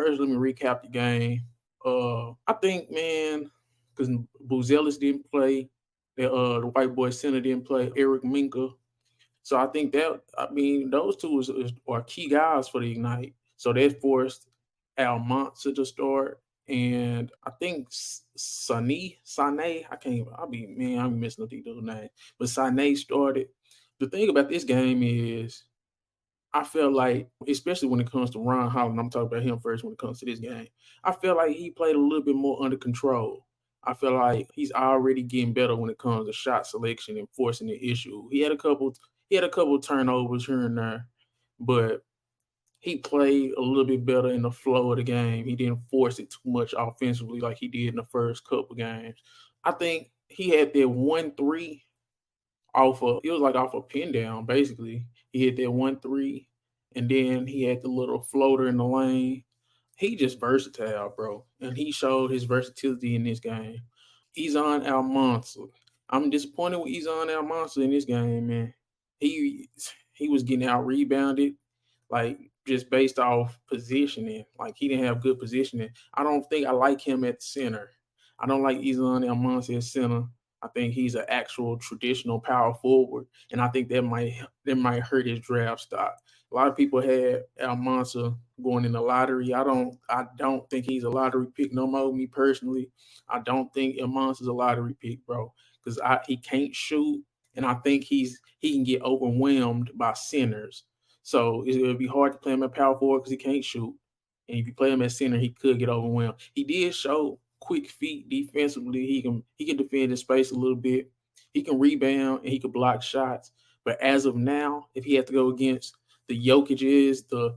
first, let me recap the game. I think, man, because Buzelis didn't play, the white boy center didn't play, Eric Minka. So I think that I mean those two are key guys for the Ignite. So that forced Almonte to start, and I think Sane. I can't. I be man. I'm missing up the dude's name, but Sane started. The thing about this game is I feel like, especially when it comes to Ron Holland, I'm talking about him first when it comes to this game. I feel like he played a little bit more under control. I feel like he's already getting better when it comes to shot selection and forcing the issue. He had a couple turnovers here and there, but he played a little bit better in the flow of the game. He didn't force it too much offensively like he did in the first couple games. I think he had that 1-3 off a it was like off a pin down basically. He hit that 1-3 and then he had the little floater in the lane. He just versatile, bro. And he showed his versatility in this game. Izan Almansa. I'm disappointed with Izan Almansa in this game, man. He he was getting out rebounded, like just based off positioning. Like he didn't have good positioning. I don't think I like him at center. I don't like Izan Almansa at center. I think he's an actual traditional power forward, and I think that might hurt his draft stock. A lot of people had Almansa going in the lottery. I don't think he's a lottery pick no more. Me personally, I don't think Iman's is a lottery pick, bro, because he can't shoot, and I think he can get overwhelmed by centers. So it'll be hard to play him at power forward because he can't shoot, and if you play him at center, he could get overwhelmed. He did show quick feet defensively. He can defend in space a little bit. He can rebound and he can block shots. But as of now, if he has to go against the Jokic's, the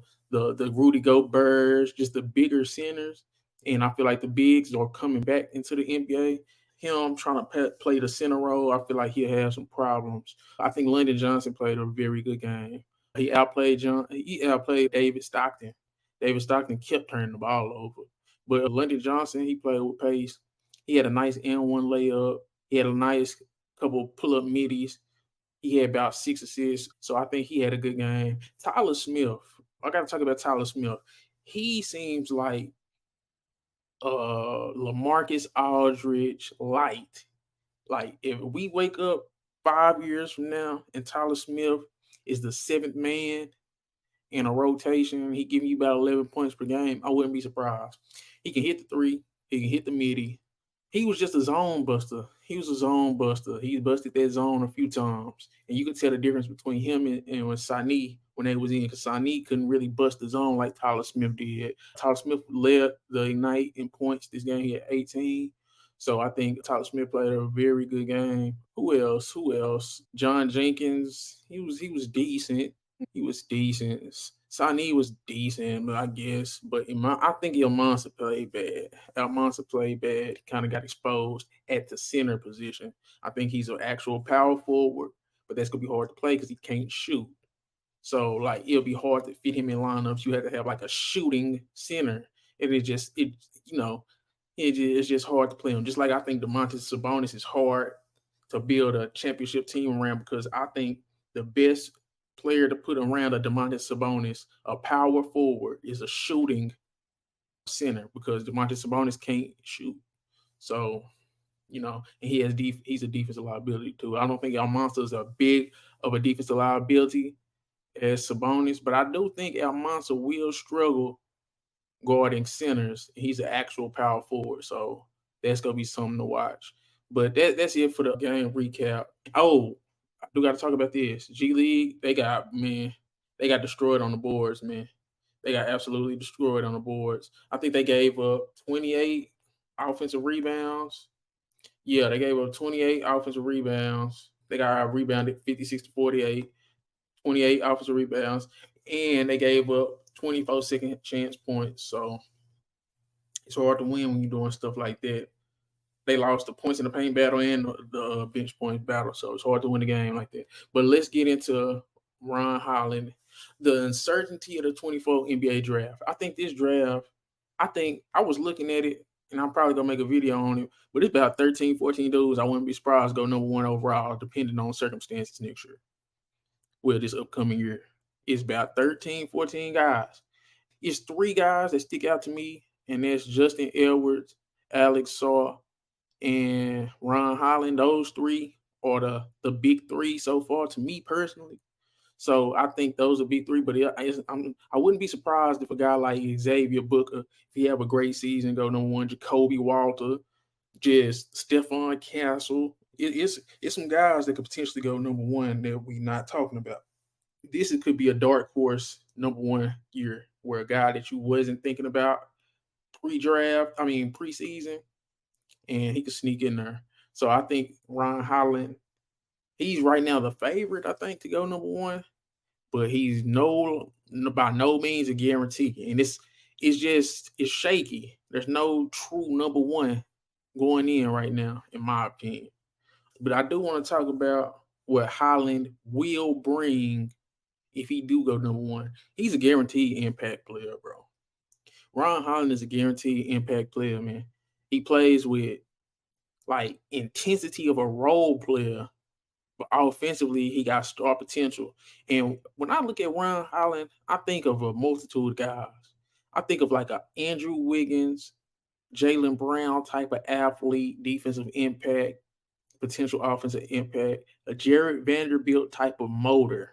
Rudy Gobert's, just the bigger centers, and I feel like the bigs are coming back into the NBA. Him trying to play the center role, I feel like he'll have some problems. I think London Johnson played a very good game. He outplayed David Stockton. David Stockton kept turning the ball over. But London Johnson, he played with pace. He had a nice N1 layup. He had a nice couple pull up middies. He had about 6 assists. So I think he had a good game. Tyler Smith. I got to talk about Tyler Smith. He seems like Lamarcus Aldridge light. Like if we wake up 5 years from now and Tyler Smith is the seventh man in a rotation, he giving you about 11 points per game, I wouldn't be surprised. He can hit the three, he can hit the midi. He was just a zone buster. He was a zone buster. He busted that zone a few times. And you could tell the difference between him and when Sani when they was in, because Sani couldn't really bust the zone like Tyler Smith did. Tyler Smith led the Ignite in points this game. He had 18. So I think Tyler Smith played a very good game. Who else? Who else? John Jenkins. He was decent. He was decent. Sani was decent, but I guess. But I think Ilmansa played bad. Almansa played bad. Kind of got exposed at the center position. I think he's an actual power forward, but that's gonna be hard to play because he can't shoot. So like it'll be hard to fit him in lineups. You have to have like a shooting center. You know it's just hard to play him. Just like I think Demontis Sabonis is hard to build a championship team around because I think the best player to put around a Demontis Sabonis, a power forward, is a shooting center because Demontis Sabonis can't shoot. So and he's a defensive liability too. I don't think Almanza is a big of a defensive liability as Sabonis, but I do think Almanza will struggle guarding centers. He's an actual power forward, so that's gonna be something to watch. But that's it for the game recap. Oh, I do got to talk about this. G League, they got destroyed on the boards, man. They got absolutely destroyed on the boards. I think they gave up 28 offensive rebounds. Yeah, they gave up 28 offensive rebounds. They got rebounded 56 to 48, 28 offensive rebounds, and they gave up 24 second chance points. So it's hard to win when you're doing stuff like that. They lost the points in the paint battle and the bench points battle, so it's hard to win a game like that. But let's get into Ron Holland, the uncertainty of the 24 NBA draft. I think this draft, I think I was looking at it, and I'm probably gonna make a video on it. But it's about 13, 14 dudes. I wouldn't be surprised go number one overall, depending on circumstances next year. Well, this upcoming year, it's about 13, 14 guys. it's three guys that stick out to me, and that's Justin Edwards, Alex Saw, and Ron Holland. Those three are the big three so far to me personally. So I think those would be three. But I wouldn't be surprised if a guy like Xavier Booker, if he have a great season, go number one. Jacoby Walter, just Stephon Castle. It's some guys that could potentially go number one that we not talking about. Could be a dark horse number one year where a guy that you wasn't thinking about pre-draft, I mean preseason, and he could sneak in there. So I think Ron Holland, he's right now the favorite, I think, to go number one, but he's by no means a guarantee. And it's shaky. There's no true number one going in right now, in my opinion. But I do want to talk about what Holland will bring if he do go number one. He's a guaranteed impact player, bro. Ron Holland is a guaranteed impact player, man. He plays with like intensity of a role player, but offensively he got star potential. And when I look at Ron Holland, I think of a multitude of guys. I think of like a Andrew Wiggins, Jalen Brown type of athlete, defensive impact, potential offensive impact, a Jared Vanderbilt type of motor.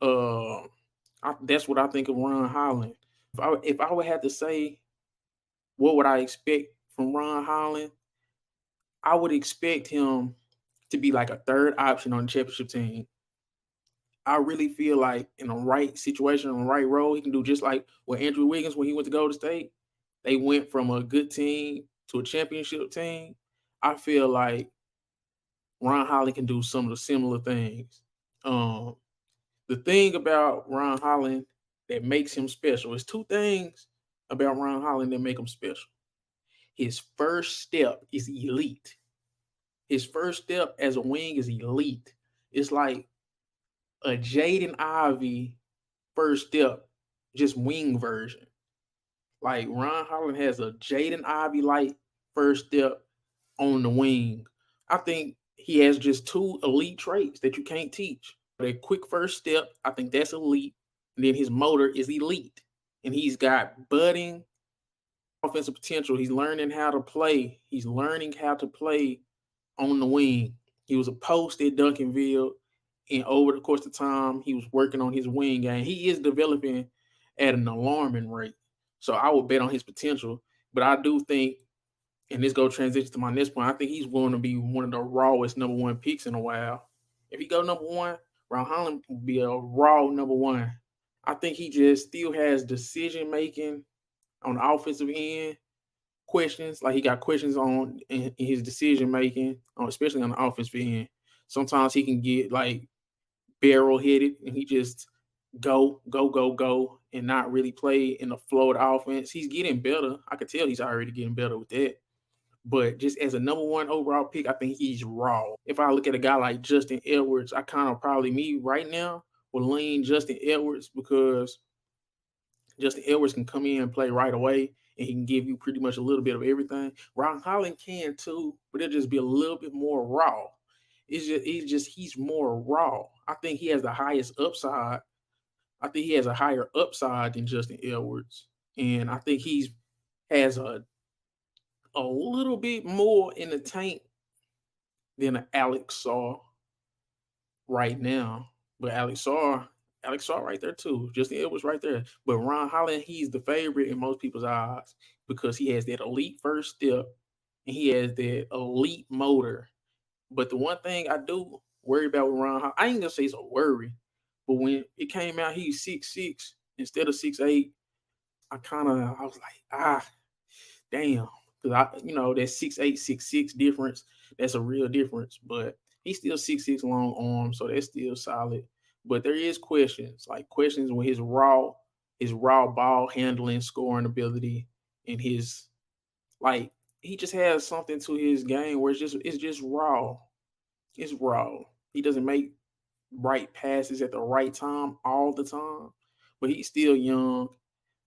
Uh, that's what I think of Ron Holland. If I would have to say what would I expect from Ron Holland, I would expect him to be like a third option on the championship team. I really feel like in the right situation, on the right role, he can do just like what Andrew Wiggins when he went to Golden State. They went from a good team to a championship team. I feel like Ron Holland can do some of the similar things. Um, the thing about Ron Holland that makes him special is two things about Ron Holland that make him special. His first step is elite. His first step as a wing is elite. It's like a Jaden Ivey first step, just wing version. Like Ron Holland has a Jaden Ivey like first step on the wing. I think he has just two elite traits that you can't teach. A quick first step, I think that's elite. And then his motor is elite. And he's got budding offensive potential. He's learning how to play. He's learning how to play on the wing. He was a post at Duncanville, and over the course of time, he was working on his wing game. He is developing at an alarming rate. So I would bet on his potential. But I do think, and this go transition to my next point, I think he's going to be one of the rawest number one picks in a while. If he go number one, Ron Holland will be a raw number one. I think he just still has decision making on the offensive end questions. Like he got questions on in his decision making, especially on the offensive end. Sometimes he can get like barrel headed and he just go, and not really play in the flow of the offense. He's getting better. I could tell he's already getting better with that. But just as a number one overall pick, I think he's raw. If I look at a guy like Justin Edwards, I kind of probably me right now will lean Justin Edwards because Justin Edwards can come in and play right away, and he can give you pretty much a little bit of everything. Ron Holland can too, but it'll just be a little bit more raw. He's more raw. I think he has the highest upside. I think he has a higher upside than Justin Edwards, and I think he's has a little bit more in the tank than an Alex Saw right now. But Alex Saw right there too. Justin Edwards right there. But Ron Holland, he's the favorite in most people's eyes because he has that elite first step and he has that elite motor. But the one thing I do worry about with Ron Holland, I ain't gonna say it's a worry, but when it came out he's 6'6" instead of 6'8", I was like, damn. Because that 6'8", 6'6" difference, that's a real difference. But he's still 6'6" long arms, so that's still solid. But there is questions with his raw ball handling, scoring ability, and his like he just has something to his game where it's just raw. It's raw. He doesn't make right passes at the right time all the time, but he's still young.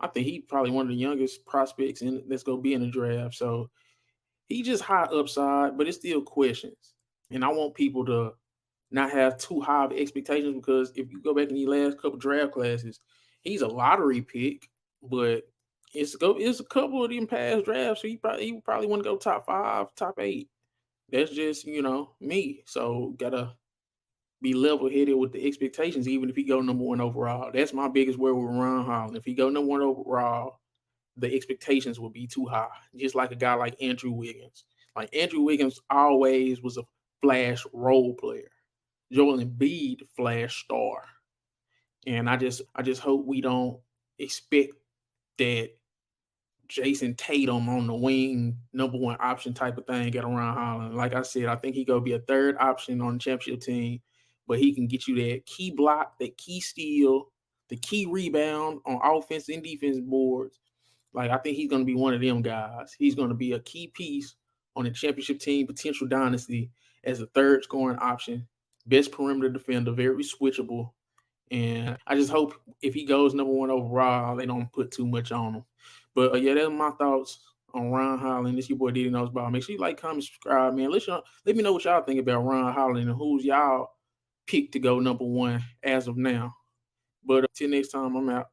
I think he's probably one of the youngest prospects in that's gonna be in the draft. So he just high upside, but it's still questions. And I want people to not have too high of expectations because if you go back in the last couple draft classes, he's a lottery pick. but it's a couple of them past drafts. So he probably want to go top five, top eight. That's just me. So gotta be level headed with the expectations, even if he go number one overall. That's my biggest worry with Ron Holland. If he go number one overall, the expectations will be too high. Just like a guy like Andrew Wiggins. Like Andrew Wiggins always was a flash role player. Joel Embiid, flash star. And I just hope we don't expect that Jason Tatum on the wing, number one option type of thing at around Holland. Like I said, I think he gonna be a third option on the championship team, but he can get you that key block, that key steal, the key rebound on offense and defense boards. Like I think he's gonna be one of them guys. He's gonna be a key piece on the championship team potential dynasty as a third scoring option, best perimeter defender, very switchable. And I just hope if he goes number one overall, they don't put too much on him. But yeah, that's my thoughts on Ron Holland. This your boy Diddy Knows Ball. Make sure you like, comment, subscribe, man. Let me know what y'all think about Ron Holland and who's y'all pick to go number one as of now. But till next time, I'm out.